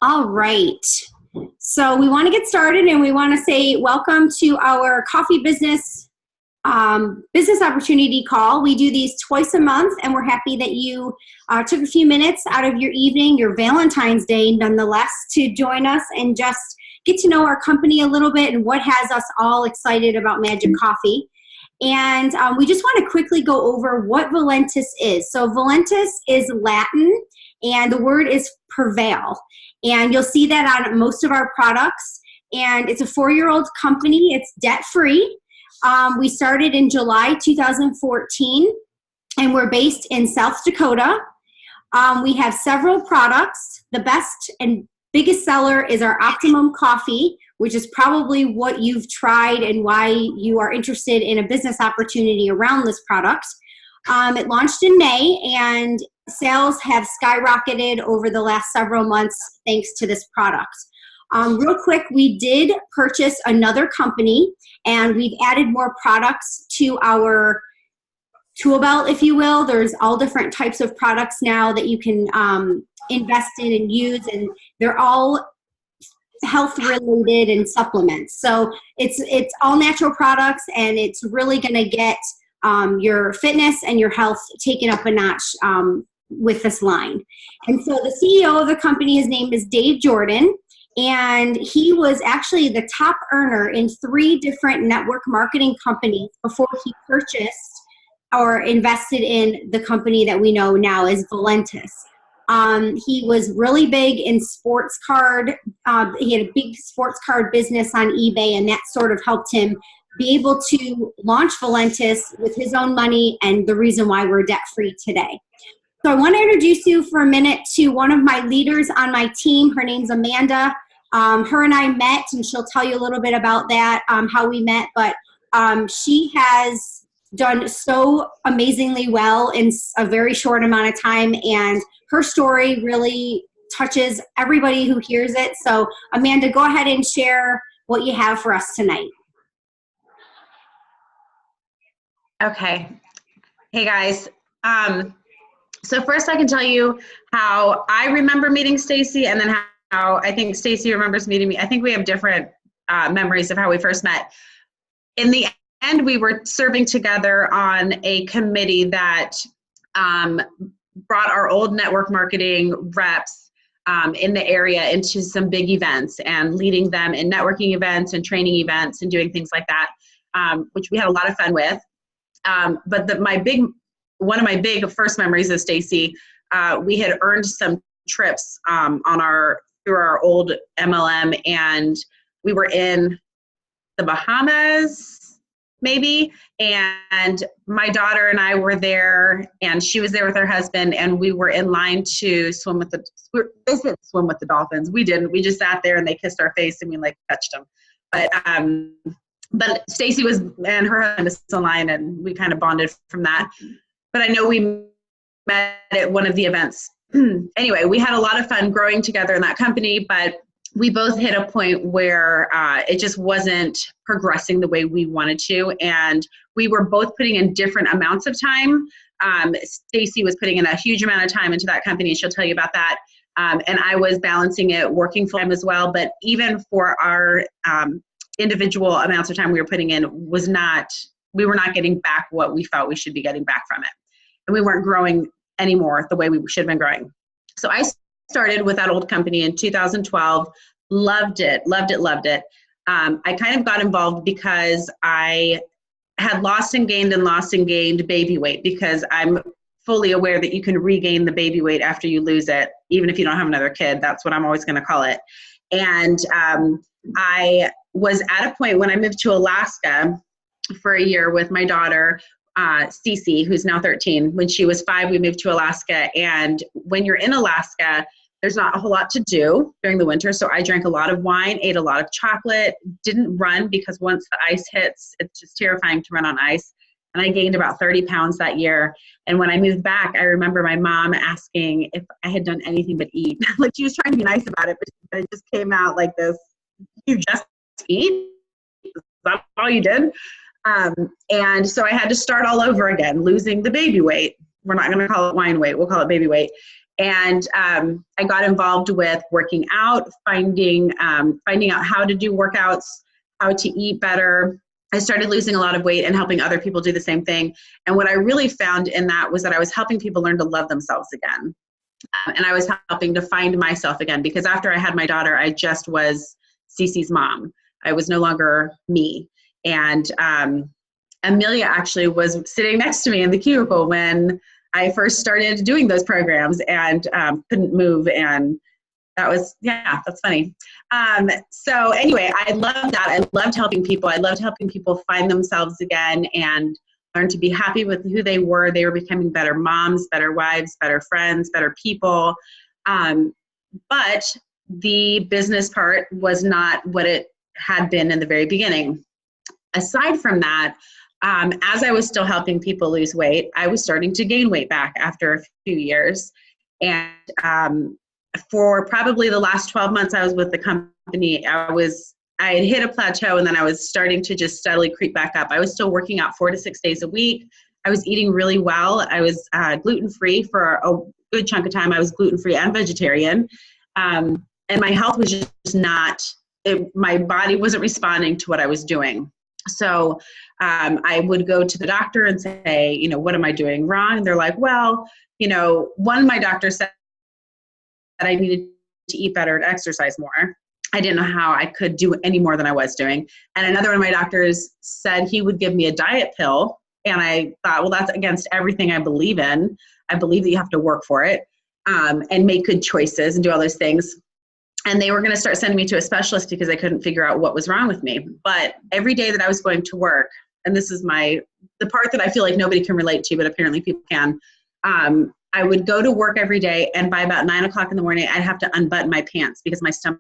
All right. So we want to get started and we want to say welcome to our coffee business opportunity call. We do these twice a month and we're happy that you took a few minutes out of your evening, your Valentine's Day nonetheless, to join us and just get to know our company a little bit and what has us all excited about Magic Coffee. And we just want to quickly go over what Valentis is. So Valentis is Latin and the word is prevail. And you'll see that on most of our products. And it's a 4-year-old company. It's debt-free. We started in July 2014, and we're based in South Dakota. We have several products. The best and biggest seller is our Optimum Coffee, which is probably what you've tried and why you are interested in a business opportunity around this product. It launched in May, and sales have skyrocketed over the last several months thanks to this product. Real quick, we did purchase another company, and we've added more products to our tool belt, if you will. There's all different types of products now that you can invest in and use, and they're all health related and supplements. So it's all natural products, and it's really going to get your fitness and your health taken up a notch with this line. And so the CEO of the company, his name is Dave Jordan, and he was actually the top earner in 3 different network marketing companies before he purchased or invested in the company that we know now as Valentis. He was really big in sports card. He had a big sports card business on eBay, and that sort of helped him be able to launch Valentis with his own money, and the reason why we're debt-free today. So I want to introduce you for a minute to one of my leaders on my team. Her name's Amanda. Her and I met, and she'll tell you a little bit about that, how we met, but she has done so amazingly well in a very short amount of time, and her story really touches everybody who hears it. So Amanda, go ahead and share what you have for us tonight. Okay. Hey guys. So first I can tell you how I remember meeting Stacy, and then how I think Stacy remembers meeting me. I think we have different memories of how we first met. In the end, we were serving together on a committee that brought our old network marketing reps in the area into some big events and leading them in networking events and training events and doing things like that, which we had a lot of fun with. But one of my big first memories of Stacy, we had earned some trips through our old MLM, and we were in the Bahamas, maybe, and my daughter and I were there, and she was there with her husband, and we were in line to swim with they said swim with the dolphins. We didn't. We just sat there, and they kissed our face, and we touched them. But Stacy and her husband was in line, and we kind of bonded from that. But I know we met at one of the events. Anyway, we had a lot of fun growing together in that company, but we both hit a point where it just wasn't progressing the way we wanted to, and we were both putting in different amounts of time. Stacy was putting in a huge amount of time into that company, and she'll tell you about that. And I was balancing it, working full time as well. But even for our individual amounts of time we were putting in, we were not getting back what we felt we should be getting back from it. And we weren't growing anymore the way we should have been growing. So I started with that old company in 2012, loved it. I kind of got involved because I had lost and gained baby weight, because I'm fully aware that you can regain the baby weight after you lose it, even if you don't have another kid. That's what I'm always going to call it. And I was at a point when I moved to Alaska for a year with my daughter, Cece, who's now 13. When she was 5, we moved to Alaska. And when you're in Alaska, there's not a whole lot to do during the winter. So I drank a lot of wine, ate a lot of chocolate, didn't run, because once the ice hits, it's just terrifying to run on ice. And I gained about 30 pounds that year. And when I moved back, I remember my mom asking if I had done anything but eat. She was trying to be nice about it, but it just came out like this: "You just eat? Is that all you did?" And so I had to start all over again, losing the baby weight. We're not going to call it wine weight. We'll call it baby weight. And I got involved with working out, finding out how to do workouts, how to eat better. I started losing a lot of weight and helping other people do the same thing. And what I really found in that was that I was helping people learn to love themselves again. And I was helping to find myself again, because after I had my daughter, I just was Cece's mom. I was no longer me. And Amelia actually was sitting next to me in the cubicle when I first started doing those programs and couldn't move. And that was, that's funny. So anyway, I loved that. I loved helping people. I loved helping people find themselves again and learn to be happy with who they were. They were becoming better moms, better wives, better friends, better people. But the business part was not what it had been in the very beginning. Aside from that, as I was still helping people lose weight, I was starting to gain weight back after a few years. And for probably the last 12 months I was with the company, I had hit a plateau, and then I was starting to just steadily creep back up. I was still working out 4 to 6 days a week. I was eating really well. I was gluten-free for a good chunk of time. I was gluten-free and vegetarian. And my health was just my body wasn't responding to what I was doing. So I would go to the doctor and say, what am I doing wrong? And they're like, well, one of my doctors said that I needed to eat better and exercise more. I didn't know how I could do any more than I was doing. And another one of my doctors said he would give me a diet pill. And I thought, well, that's against everything I believe in. I believe that you have to work for it and make good choices and do all those things. And they were going to start sending me to a specialist because I couldn't figure out what was wrong with me. But every day that I was going to work, and this is the part that I feel like nobody can relate to, but apparently people can, I would go to work every day, and by about 9 o'clock in the morning, I'd have to unbutton my pants because my stomach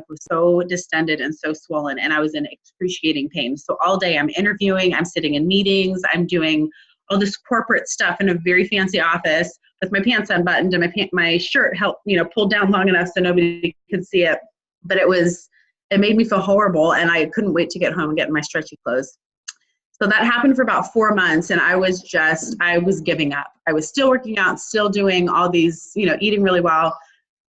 was so distended and so swollen, and I was in excruciating pain. So all day I'm interviewing, I'm sitting in meetings, I'm doing all this corporate stuff in a very fancy office with my pants unbuttoned and my shirt pulled down long enough so nobody could see it. But it made me feel horrible, and I couldn't wait to get home and get in my stretchy clothes. So that happened for about 4 months, and I was giving up. I was still working out, still doing all these, eating really well,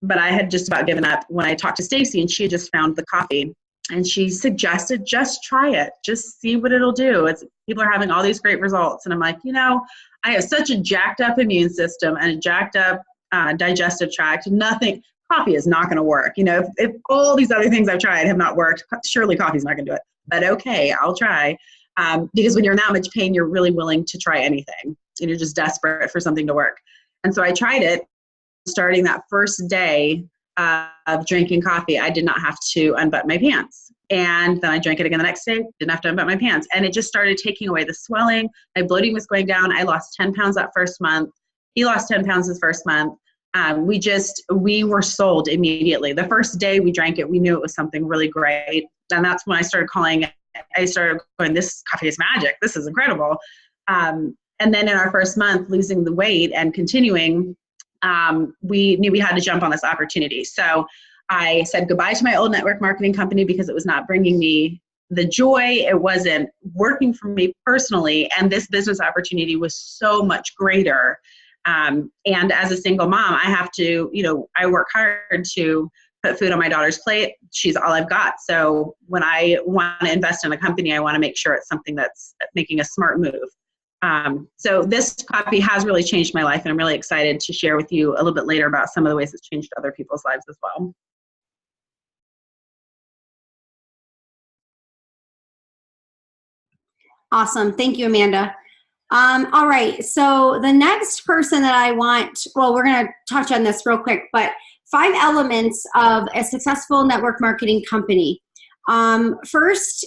but I had just about given up when I talked to Stacy, and she had just found the coffee, and she suggested, just try it, just see what it'll do. People are having all these great results. And I'm like, I have such a jacked up immune system and a jacked up digestive tract. Coffee is not going to work. If all these other things I've tried have not worked, surely coffee's not going to do it. But okay, I'll try. Because when you're in that much pain, you're really willing to try anything, and you're just desperate for something to work. And so I tried it. Starting that first day of drinking coffee, I did not have to unbutton my pants. And then I drank it again the next day, didn't have to unbutton my pants. And it just started taking away the swelling. My bloating was going down. I lost 10 pounds that first month. He lost 10 pounds his first month. We were sold immediately. The first day we drank it, we knew it was something really great. And that's when I started going, this coffee is magic. This is incredible. And then in our first month, losing the weight and continuing, we knew we had to jump on this opportunity. So I said goodbye to my old network marketing company because it was not bringing me the joy. It wasn't working for me personally. And this business opportunity was so much greater. And as a single mom, I have to, I work hard to put food on my daughter's plate. She's all I've got. So when I want to invest in a company, I want to make sure it's something that's making a smart move. So this coffee has really changed my life, and I'm really excited to share with you a little bit later about some of the ways it's changed other people's lives as well. Awesome. Thank you, Amanda. All right. So the next person that we're going to touch on this real quick, but 5 elements of a successful network marketing company. First,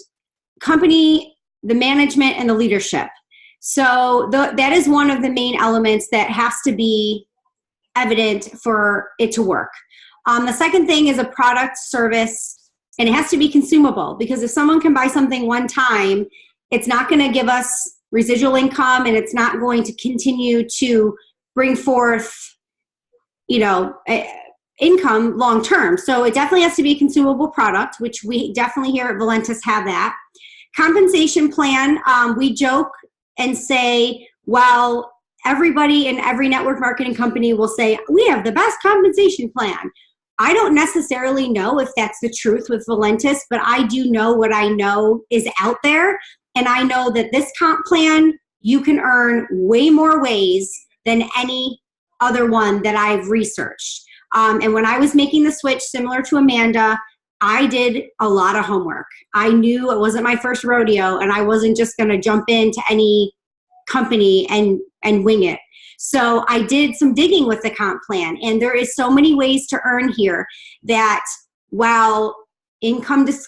company, the management, and the leadership. So that is one of the main elements that has to be evident for it to work. The second thing is a product, service, and it has to be consumable, because if someone can buy something one time, it's not going to give us residual income, and it's not going to continue to bring forth, income long term. So it definitely has to be a consumable product, which we definitely here at Valentis have that. Compensation plan, we joke and say, well, everybody in every network marketing company will say, we have the best compensation plan. I don't necessarily know if that's the truth with Valentis, but I do know what I know is out there. And I know that this comp plan, you can earn way more ways than any other one that I've researched. And when I was making the switch, similar to Amanda, I did a lot of homework. I knew it wasn't my first rodeo, and I wasn't just going to jump into any company and wing it. So I did some digging with the comp plan, and there is so many ways to earn here that while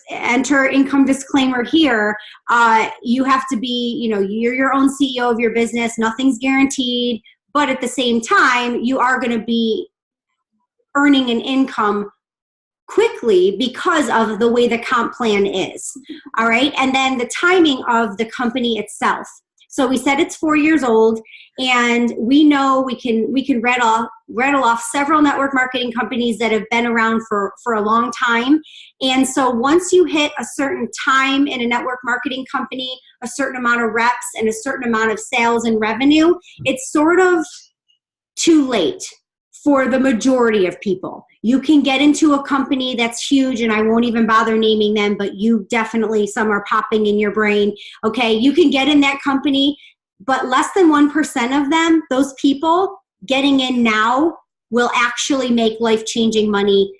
enter income disclaimer here, you have to be, you're your own CEO of your business. Nothing's guaranteed, but at the same time, you are going to be earning an income quickly because of the way the comp plan is. All right. And then the timing of the company itself. So we said it's 4 years old, and we know we can rattle off several network marketing companies that have been around for a long time. And so once you hit a certain time in a network marketing company, a certain amount of reps and a certain amount of sales and revenue, it's sort of too late for the majority of people. You can get into a company that's huge, and I won't even bother naming them, but you definitely, some are popping in your brain. Okay, you can get in that company, but less than 1% of them, those people getting in now, will actually make life-changing money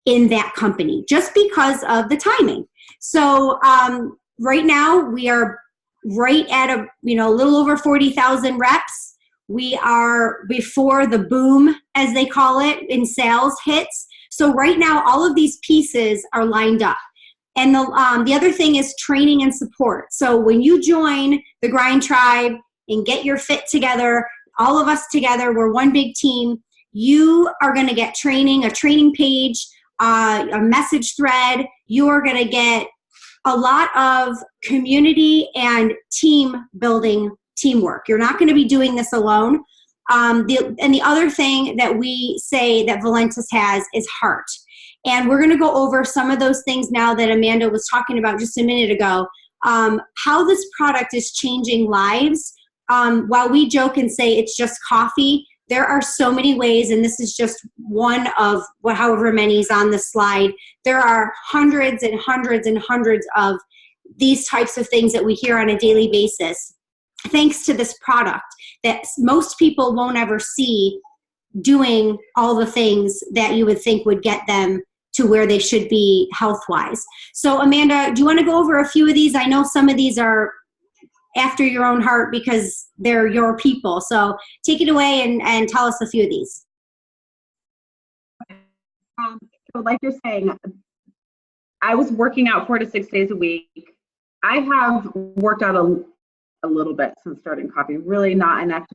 in that company just because of the timing. So right now we are right at a little over 40,000 reps. We are before the boom, as they call it, in sales hits. So right now, all of these pieces are lined up. And the other thing is training and support. So when you join the Grind Tribe and get your fit together, all of us together, we're one big team. You are going to get training, a training page, a message thread. You are going to get a lot of community and team building teamwork. You're not going to be doing this alone. The other thing that we say that Valentis has is heart. And we're going to go over some of those things now that Amanda was talking about just a minute ago, how this product is changing lives. While we joke and say it's just coffee, there are so many ways, and this is just one of however many is on the slide. There are hundreds and hundreds and hundreds of these types of things that we hear on a daily basis, thanks to this product that most people won't ever see doing all the things that you would think would get them to where they should be health-wise. So Amanda, do you want to go over a few of these? I know some of these are after your own heart because they're your people. So take it away and tell us a few of these. So like you're saying, I was working out 4 to 6 days a week. I have worked out a little bit since starting coffee, really not enough to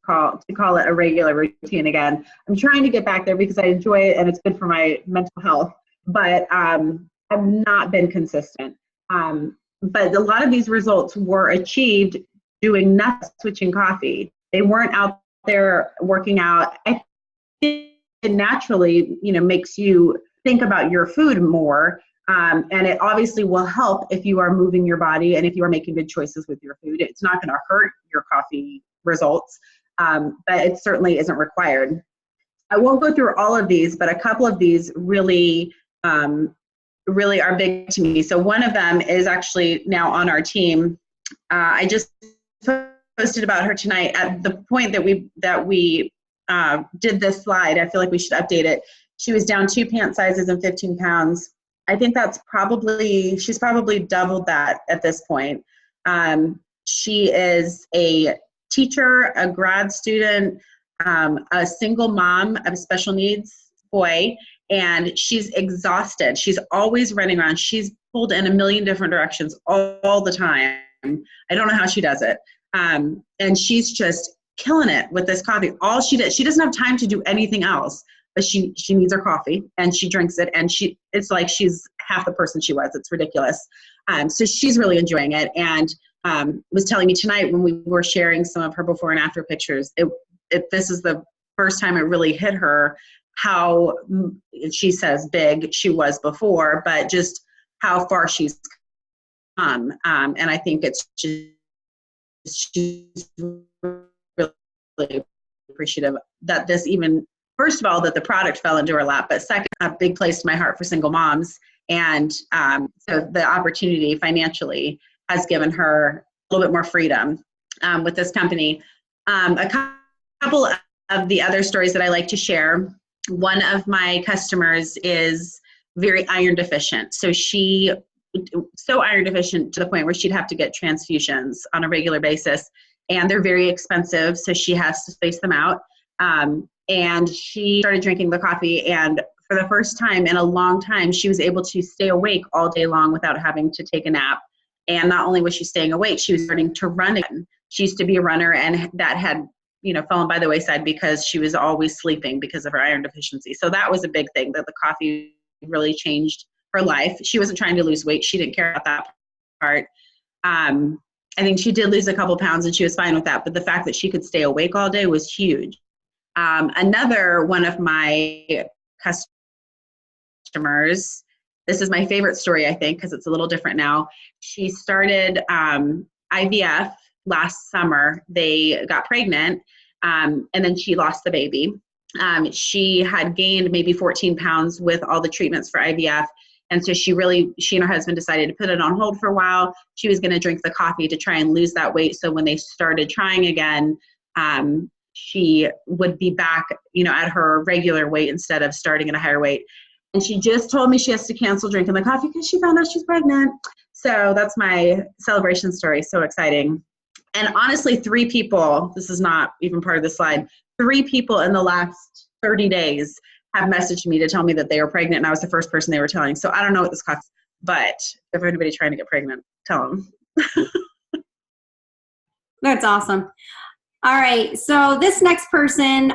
call it a regular routine again. I'm trying to get back there because I enjoy it and it's good for my mental health, but I've not been consistent. But a lot of these results were achieved doing nothing, switching coffee. They weren't out there working out. I think it naturally, makes you think about your food more. And it obviously will help if you are moving your body and if you are making good choices with your food. It's not going to hurt your coffee results, but it certainly isn't required. I won't go through all of these, but a couple of these really are big to me. So one of them is actually now on our team. I just posted about her tonight. At the point that we did this slide, I feel like we should update it. She was down 2 pant sizes and 15 pounds. I think she's probably doubled that at this point. She is a teacher, a grad student, a single mom of a special needs boy, and she's exhausted. She's always running around. She's pulled in a million different directions all the time. I don't know how she does it. And she's just killing it with this coffee. All she does, she doesn't have time to do anything else. But she needs her coffee and she drinks it, and it's like she's half the person she was. It's ridiculous. So she's really enjoying it, and was telling me tonight when we were sharing some of her before and after pictures, this is the first time it really hit her how, she says, big she was before, but just how far she's come. And I think it's just, she's really appreciative that this even, first of all, that the product fell into her lap, but second, a big place in my heart for single moms. And so the opportunity financially has given her a little bit more freedom with this company. A couple of the other stories that I like to share. One of my customers is very iron deficient. So iron deficient to the point where she'd have to get transfusions on a regular basis. And they're very expensive, so she has to space them out. And she started drinking the coffee, and for the first time in a long time, she was able to stay awake all day long without having to take a nap. And not only was she staying awake, she was starting to run again. She used to be a runner, and that had, fallen by the wayside because she was always sleeping because of her iron deficiency. So that was a big thing, that the coffee really changed her life. She wasn't trying to lose weight. She didn't care about that part. I think she did lose a couple pounds and she was fine with that. But the fact that she could stay awake all day was huge. Another one of my customers, this is my favorite story, I think, because it's a little different now. She started IVF last summer. They got pregnant, and then she lost the baby. She had gained maybe 14 pounds with all the treatments for IVF. And so she and her husband decided to put it on hold for a while. She was going to drink the coffee to try and lose that weight. So when they started trying again, she would be back, at her regular weight instead of starting at a higher weight. And she just told me she has to cancel drinking the coffee because she found out she's pregnant. So that's my celebration story. So exciting. And honestly, 3 people, this is not even part of the slide, 3 people in the last 30 days have messaged me to tell me that they were pregnant, and I was the first person they were telling. So I don't know what this costs, but if anybody's trying to get pregnant, tell them. That's awesome. All right. So this next person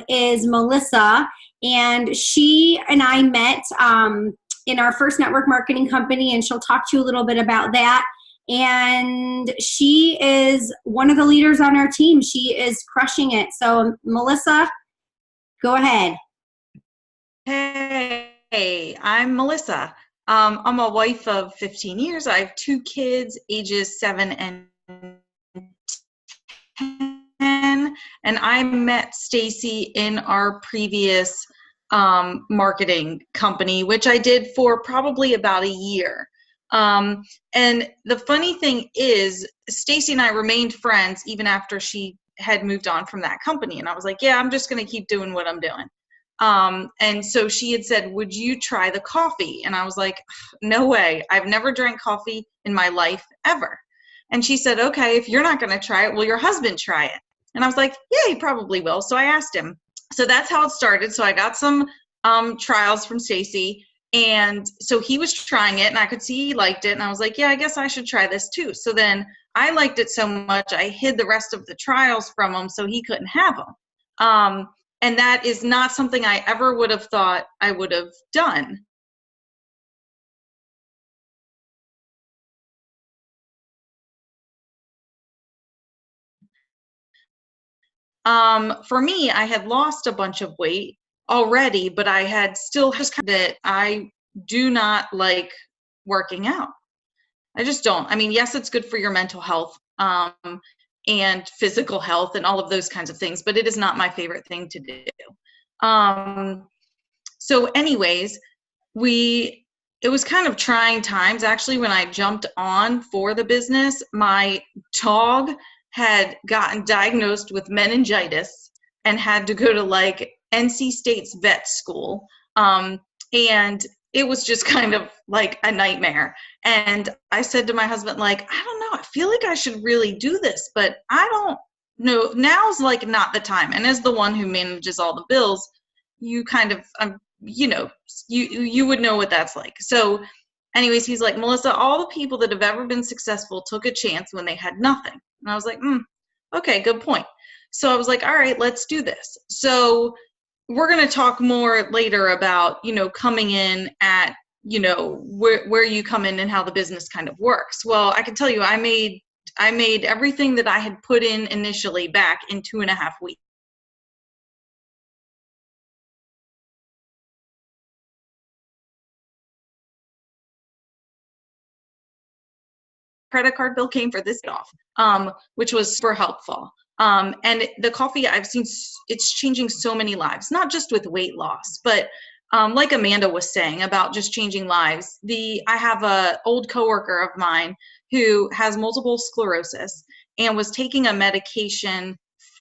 is Melissa, and she and I met in our first network marketing company, and she'll talk to you a little bit about that. And she is one of the leaders on our team. She is crushing it. So Melissa, go ahead. Hey, I'm Melissa. I'm a wife of 15 years. I have 2 kids, ages 7 and 10. And I met Stacy in our previous marketing company, which I did for probably about a year. And the funny thing is, Stacy and I remained friends even after she had moved on from that company. And I was like, yeah, I'm just going to keep doing what I'm doing. And so she had said, would you try the coffee? And I was like, no way. I've never drank coffee in my life ever. And she said, okay, if you're not going to try it, will your husband try it? And I was like, yeah, he probably will. So I asked him. So that's how it started. So I got some trials from Stacy. And so he was trying it, and I could see he liked it. And I was like, yeah, I guess I should try this too. So then I liked it so much, I hid the rest of the trials from him so he couldn't have them. And that is not something I ever would have thought I would have done. For me, I had lost a bunch of weight already, but I had still just that I do not like working out. I just don't. I mean, yes, it's good for your mental health and physical health and all of those kinds of things, but it is not my favorite thing to do. So anyways, it was kind of trying times. Actually, when I jumped on for the business, my dog had gotten diagnosed with meningitis and had to go to like NC State's vet school. And it was just kind of like a nightmare. And I said to my husband, like, I don't know, I feel like I should really do this, but I don't know. Now's like not the time. And as the one who manages all the bills, you kind of, you would know what that's like. So anyways, he's like, Melissa, all the people that have ever been successful took a chance when they had nothing. And I was like, okay, good point. So I was like, all right, let's do this. So we're going to talk more later about, coming in at, where you come in and how the business kind of works. Well, I can tell you, I made everything that I had put in initially back in 2.5 weeks. Credit card bill came for this off, which was super helpful. And the coffee, I've seen it's changing so many lives, not just with weight loss, but like Amanda was saying about just changing lives. I have a old coworker of mine who has multiple sclerosis and was taking a medication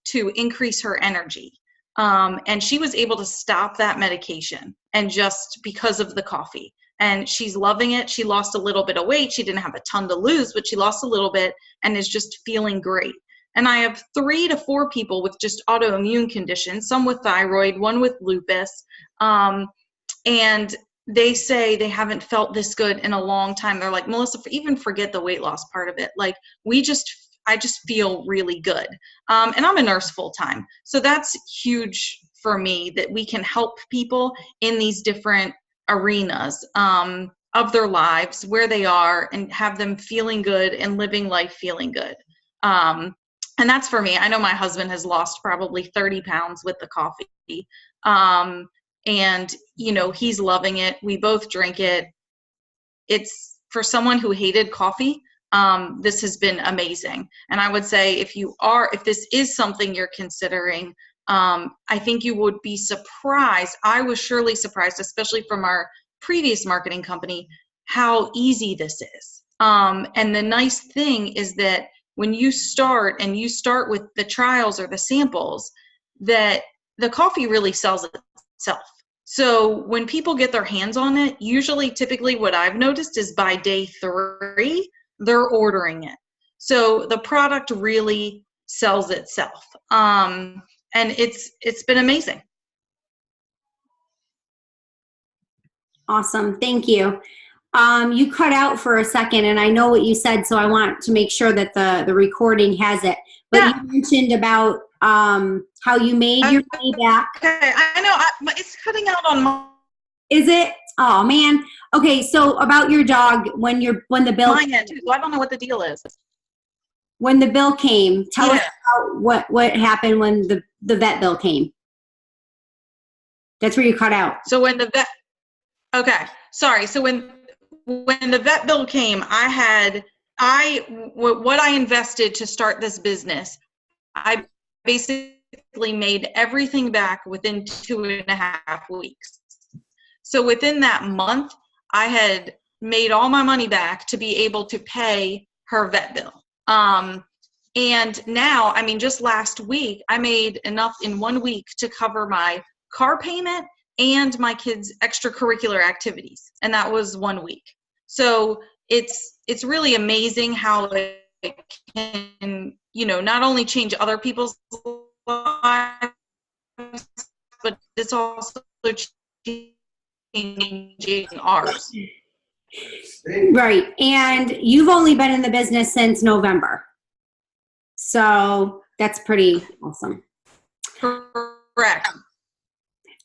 to increase her energy. And she was able to stop that medication, and just because of the coffee. And she's loving it. She lost a little bit of weight. She didn't have a ton to lose, but she lost a little bit and is just feeling great. And I have 3 to 4 people with just autoimmune conditions, some with thyroid, one with lupus. And they say they haven't felt this good in a long time. They're like, Melissa, even forget the weight loss part of it. Like, I just feel really good. And I'm a nurse full time. So that's huge for me, that we can help people in these different arenas of their lives, where they are, and have them feeling good and living life feeling good. And that's for me. I know my husband has lost probably 30 pounds with the coffee. And, he's loving it. We both drink it. It's, for someone who hated coffee, this has been amazing. And I would say if this is something you're considering, I think you would be surprised. I was surely surprised, especially from our previous marketing company, how easy this is. And the nice thing is that when you start with the trials or the samples, that the coffee really sells itself. So when people get their hands on it, typically what I've noticed is by day 3, they're ordering it. So the product really sells itself. And it's been amazing. Awesome. Thank you. You cut out for a second, and I know what you said, so I want to make sure that the recording has it. But yeah. You mentioned about how you made your money back. Okay, I know. It's cutting out on my... Is it? Oh, man. Okay, so about your dog, when the bill... Mine too, so I don't know what the deal is. When the bill came, tell us about what happened when the vet bill came. That's where you cut out. So when the vet... Okay, sorry. So when the vet bill came, what I invested to start this business, I basically made everything back within 2.5 weeks. So within that month, I had made all my money back to be able to pay her vet bill. And now, just last week, I made enough in 1 week to cover my car payment and my kids' extracurricular activities. And that was 1 week. So it's really amazing how it can, not only change other people's lives, but it's also changing ours. Right. And you've only been in the business since November. So that's pretty awesome. Correct.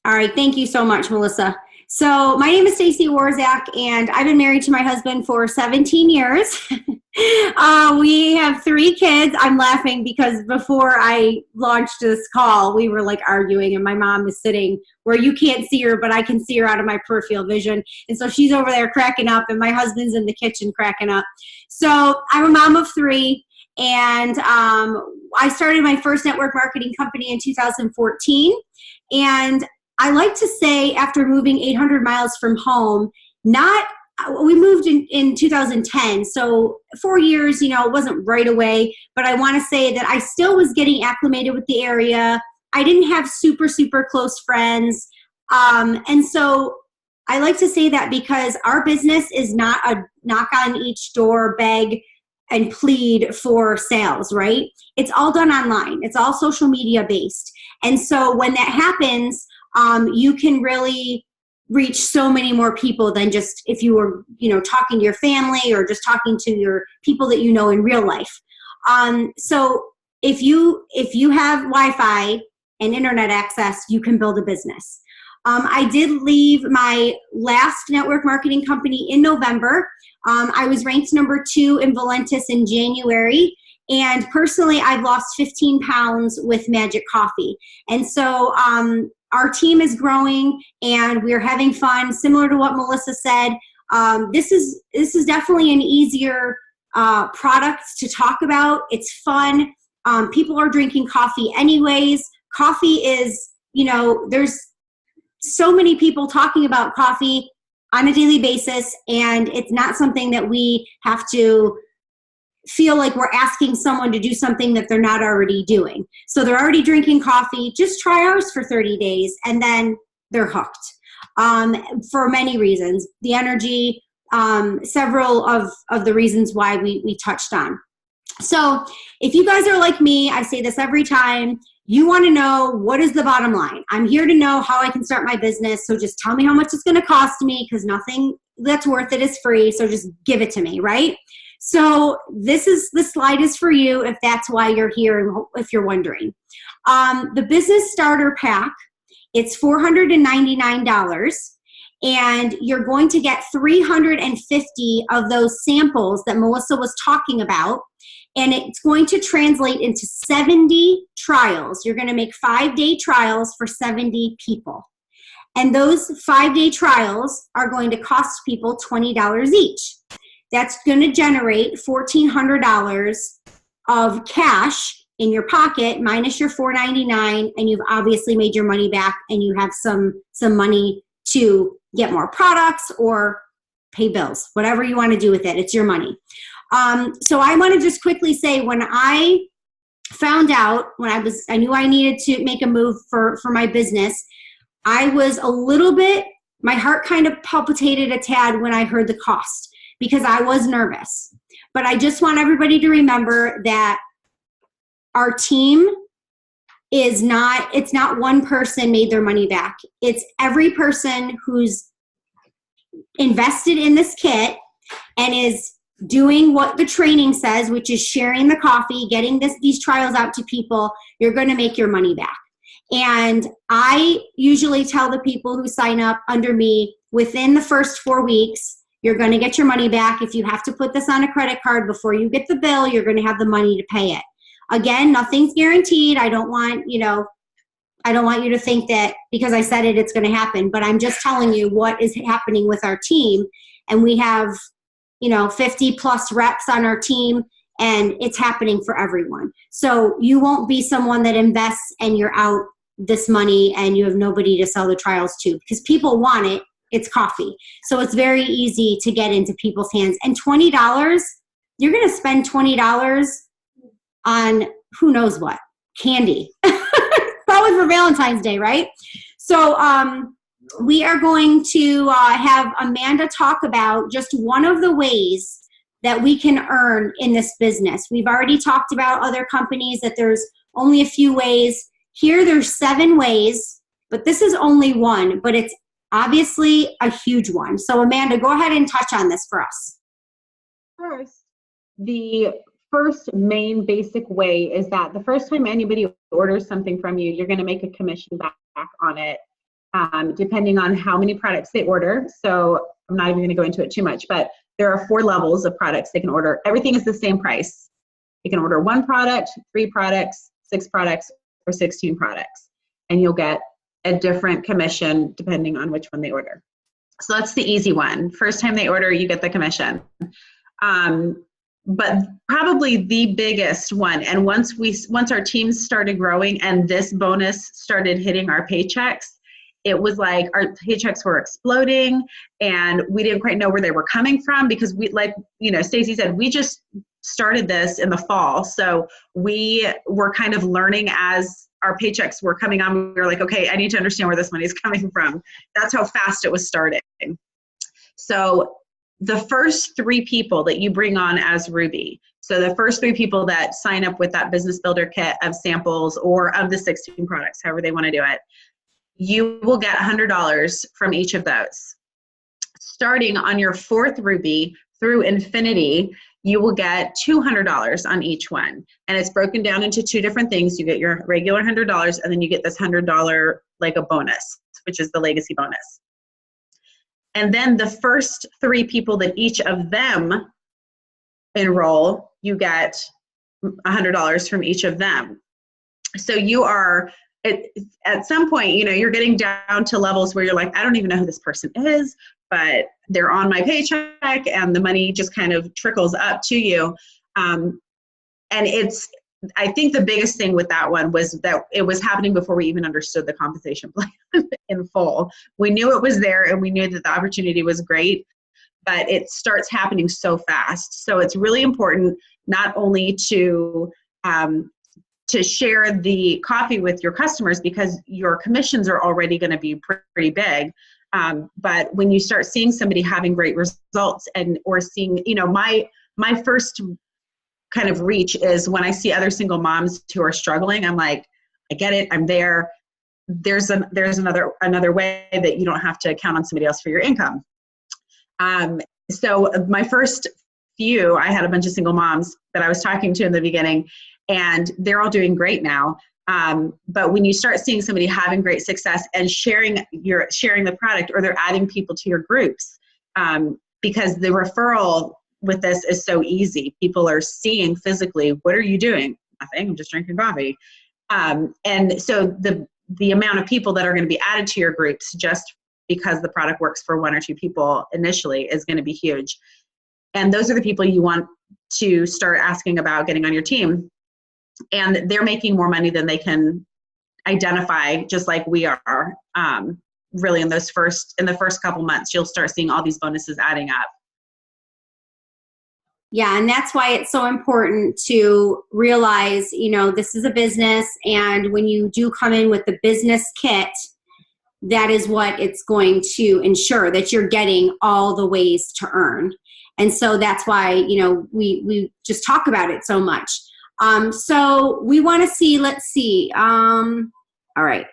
All right. Thank you so much, Melissa. So my name is Stacy Warzak, and I've been married to my husband for 17 years. We have 3 kids. I'm laughing because before I launched this call, we were like arguing, and my mom is sitting where you can't see her, but I can see her out of my peripheral vision. And so she's over there cracking up, and my husband's in the kitchen cracking up. So I'm a mom of 3, and I started my first network marketing company in 2014. And I like to say, after moving 800 miles from home, we moved in 2010, so 4 years, it wasn't right away, but I want to say that I still was getting acclimated with the area. I didn't have super, super close friends. And so I like to say that because our business is not a knock on each door, beg and plead for sales, right? It's all done online. It's all social media based. And so when that happens, you can really reach so many more people than just if you were, talking to your family or just talking to your people that you know in real life. So if you have Wi-Fi and internet access, you can build a business. I did leave my last network marketing company in November. I was ranked number 2 in Valentis in January. And personally, I've lost 15 pounds with Magic Coffee. And so our team is growing and we're having fun. Similar to what Melissa said, this is definitely an easier product to talk about. It's fun. People are drinking coffee anyways. Coffee is, there's so many people talking about coffee on a daily basis, and it's not something that we have to feel like we're asking someone to do something that they're not already doing. So they're already drinking coffee. Just try ours for 30 days, and then they're hooked for many reasons. The energy, several of the reasons why we touched on. So if you guys are like me, I say this every time, you want to know what is the bottom line. I'm here to know how I can start my business. So just tell me how much it's going to cost me, because nothing that's worth it is free. So just give it to me, right? So the slide is for you if that's why you're here, if you're wondering. The business starter pack, it's $499, and you're going to get 350 of those samples that Melissa was talking about, and it's going to translate into 70 trials. You're going to make 5-day trials for 70 people. And those 5-day trials are going to cost people $20 each. That's going to generate $1,400 of cash in your pocket minus your $499, and you've obviously made your money back, and you have some money to get more products or pay bills, whatever you want to do with it. It's your money. So I want to just quickly say, when I found out, I knew I needed to make a move for my business, I was a little bit, my heart kind of palpitated a tad when I heard the cost, because I was nervous. But I just want everybody to remember that our team it's not one person made their money back. It's every person who's invested in this kit and is doing what the training says, which is sharing the coffee, getting these trials out to people. You're going to make your money back. And I usually tell the people who sign up under me, within the first 4 weeks, you're going to get your money back. If you have to put this on a credit card before you get the bill, you're going to have the money to pay it. Again, nothing's guaranteed. I don't want you to think that because I said it's going to happen, but I'm just telling you what is happening with our team. And we have, 50 plus reps on our team, and it's happening for everyone. So you won't be someone that invests and you're out this money and you have nobody to sell the trials to, because people want it. It's coffee. So it's very easy to get into people's hands. And $20, you're going to spend $20 on who knows what, candy, probably for Valentine's Day, right? So we are going to have Amanda talk about just one of the ways that we can earn in this business. We've already talked about other companies that there's only a few ways. Here there's 7 ways, but this is only one, but it's obviously a huge one. So Amanda, go ahead and touch on this for us. First, the first main basic way is that the first time anybody orders something from you, you're going to make a commission back on it, depending on how many products they order. So I'm not even going to go into it too much, but there are 4 levels of products they can order. Everything is the same price. You can order 1 product, 3 products, 6 products, or 16 products, and you'll get a different commission depending on which one they order. So that's the easy one. First time they order, you get the commission. But probably the biggest one, and once our teams started growing and this bonus started hitting our paychecks, it was like our paychecks were exploding, and we didn't quite know where they were coming from, because Stacy said, we just started this in the fall. So we were kind of learning as our paychecks were coming on. We were like, okay, I need to understand where this money is coming from. That's how fast it was starting. So the first 3 people that you bring on as Ruby, so the first 3 people that sign up with that business builder kit of samples or of the 16 products, however they want to do it, you will get $100 from each of those. Starting on your 4th Ruby through infinity, you will get $200 on each one. And it's broken down into 2 different things. You get your regular $100, and then you get this $100 like a bonus, which is the legacy bonus. And then the first 3 people that each of them enroll, you get $100 from each of them. So you are, at some point, you're getting down to levels where you're like, I don't even know who this person is, but they're on my paycheck, and the money just kind of trickles up to you. And I think the biggest thing with that one was that it was happening before we even understood the compensation plan in full. We knew it was there and we knew that the opportunity was great, but it starts happening so fast. So it's really important not only to share the coffee with your customers because your commissions are already going to be pretty big. But when you start seeing somebody having great results or seeing, my first kind of reach is when I see other single moms who are struggling, I'm like, I get it. I'm there. There's another way that you don't have to count on somebody else for your income. So my first few, I had a bunch of single moms that I was talking to in the beginning, and they're all doing great now. But when you start seeing somebody having great success and sharing the product, or they're adding people to your groups, because the referral with this is so easy. People are seeing physically, what are you doing? Nothing, I'm just drinking coffee. And so the amount of people that are going to be added to your groups just because the product works for one or two people initially is going to be huge. And those are the people you want to start asking about getting on your team. And they're making more money than they can identify, just like we are. Really in the first couple months, you'll start seeing all these bonuses adding up. Yeah, and that's why it's so important to realize, this is a business, and when you do come in with the business kit, that is what it's going to ensure that you're getting all the ways to earn. And so that's why, we just talk about it so much. So we want to see, let's see. All right.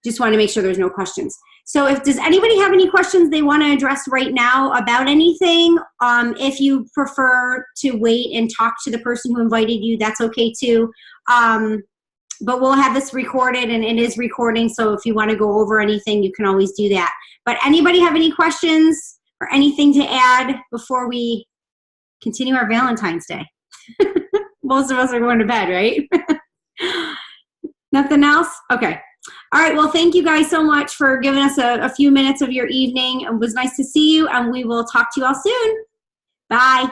Just want to make sure there's no questions. So does anybody have any questions they want to address right now about anything? If you prefer to wait and talk to the person who invited you, that's okay too. But we'll have this recorded, and it is recording. So if you want to go over anything, you can always do that. But anybody have any questions or anything to add before we continue our Valentine's Day? Most of us are going to bed, right? Nothing else? Okay. All right. Well, thank you guys so much for giving us a few minutes of your evening. It was nice to see you, and we will talk to you all soon. Bye.